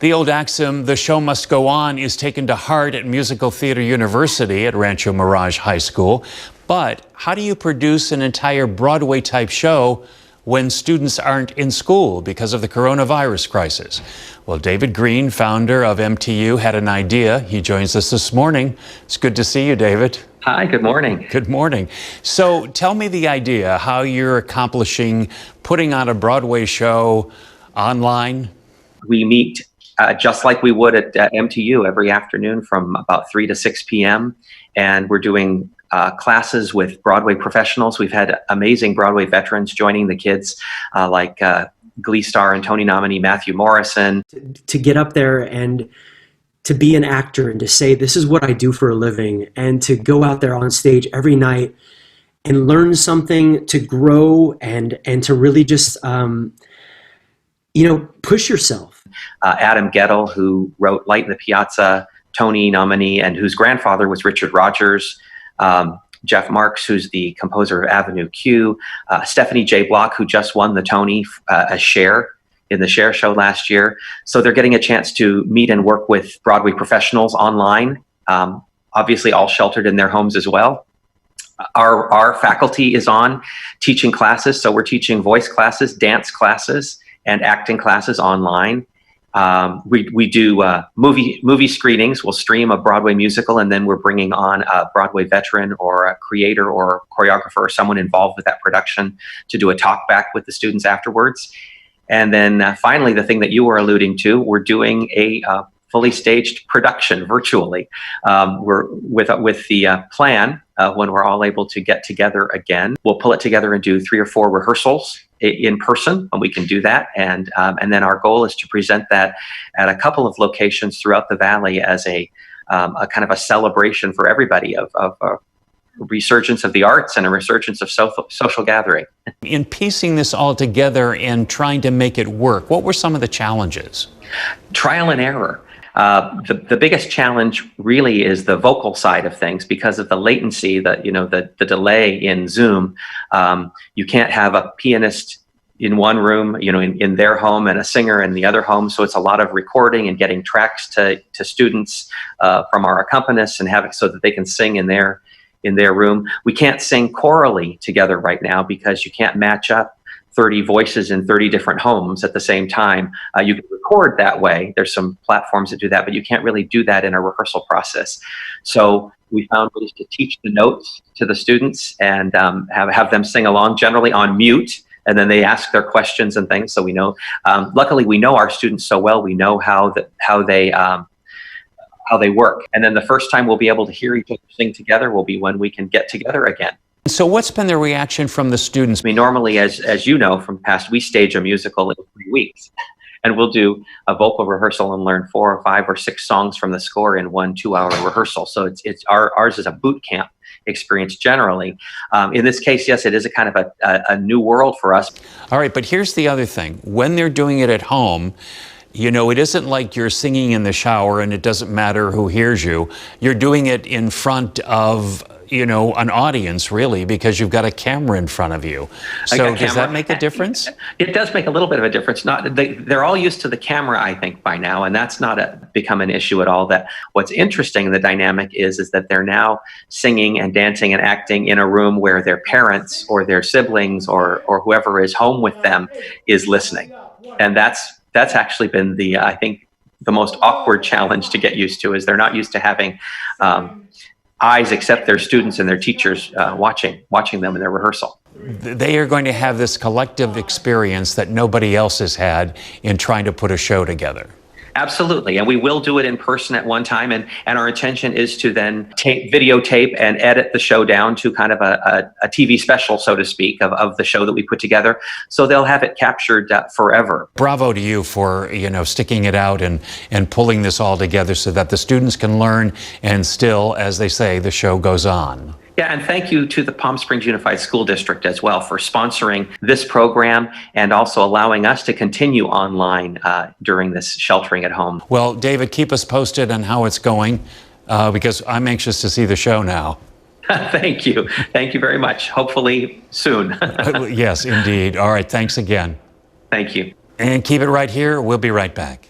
The old axiom, the show must go on, is taken to heart at Musical Theater University at Rancho Mirage High School. But how do you produce an entire Broadway-type show when students aren't in school because of the coronavirus crisis? Well, David Green, founder of MTU, had an idea. He joins us this morning. It's good to see you, David. Hi, good morning. Good morning. So tell me the idea, how you're accomplishing putting on a Broadway show online. We meet just like we would at MTU every afternoon from about 3 to 6 p.m. And we're doing classes with Broadway professionals. We've had amazing Broadway veterans joining the kids, like Glee star and Tony nominee Matthew Morrison. To get up there and to be an actor and to say, this is what I do for a living, and to go out there on stage every night and learn something, to grow and to really just, push yourself. Adam Gettle, who wrote Light in the Piazza, Tony nominee, and whose grandfather was Richard Rogers. Jeff Marks, who's the composer of Avenue Q. Stephanie J. Block, who just won the Tony as Cher in the Cher show last year. So they're getting a chance to meet and work with Broadway professionals online, obviously all sheltered in their homes as well. Our faculty is on teaching classes, so we're teaching voice classes, dance classes, and acting classes online. We do movie screenings. We'll stream a Broadway musical, and then we're bringing on a Broadway veteran or a creator or choreographer or someone involved with that production to do a talk back with the students afterwards. And then finally, the thing that you were alluding to, we're doing a fully staged production virtually. We're with the plan when we're all able to get together again. We'll pull it together and do 3 or 4 rehearsals in person when we can do that, and then our goal is to present that at a couple of locations throughout the valley as a kind of a celebration for everybody of a resurgence of the arts and a resurgence of social gathering. In piecing this all together and trying to make it work, what were some of the challenges? Trial and error. The biggest challenge really is the vocal side of things because of the latency, the delay in Zoom. You can't have a pianist in one room, in their home, and a singer in the other home. So it's a lot of recording and getting tracks to students from our accompanists and having so that they can sing in their room. We can't sing chorally together right now because you can't match up 30 voices in 30 different homes at the same time. You can record that way. There's some platforms that do that, but you can't really do that in a rehearsal process. So we found ways to teach the notes to the students and have them sing along, generally on mute, and then they ask their questions and things. So we know, luckily we know our students so well, we know how they work. And then the first time we'll be able to hear each other sing together will be when we can get together again. So what's been the reaction from the students? I mean, normally, as you know from past, we stage a musical in 3 weeks. And we'll do a vocal rehearsal and learn 4 or 5 or 6 songs from the score in 1 2-hour rehearsal. So ours is a boot camp experience generally. In this case, yes, it is a kind of a new world for us. All right, but here's the other thing. When they're doing it at home, it isn't like you're singing in the shower and it doesn't matter who hears you. You're doing it in front of an audience, really, because you've got a camera in front of you. So does that make a difference? It does make a little bit of a difference. They're all used to the camera, I think, by now, and that's not become an issue at all. That what's interesting in the dynamic is that they're now singing and dancing and acting in a room where their parents or their siblings or whoever is home with them is listening. And that's actually been I think the most awkward challenge to get used to, is they're not used to having eyes except their students and their teachers watching them in their rehearsal. They are going to have this collective experience that nobody else has had in trying to put a show together. Absolutely, and we will do it in person at one time, and our intention is to then videotape and edit the show down to kind of a TV special, so to speak, of the show that we put together, so they'll have it captured forever. Bravo to you for sticking it out and pulling this all together so that the students can learn, and still, as they say, the show goes on. Yeah, and thank you to the Palm Springs Unified School District as well for sponsoring this program and also allowing us to continue online during this sheltering at home. Well, David, keep us posted on how it's going because I'm anxious to see the show now. Thank you. Thank you very much. Hopefully soon. Yes, indeed. All right. Thanks again. Thank you. And keep it right here. We'll be right back.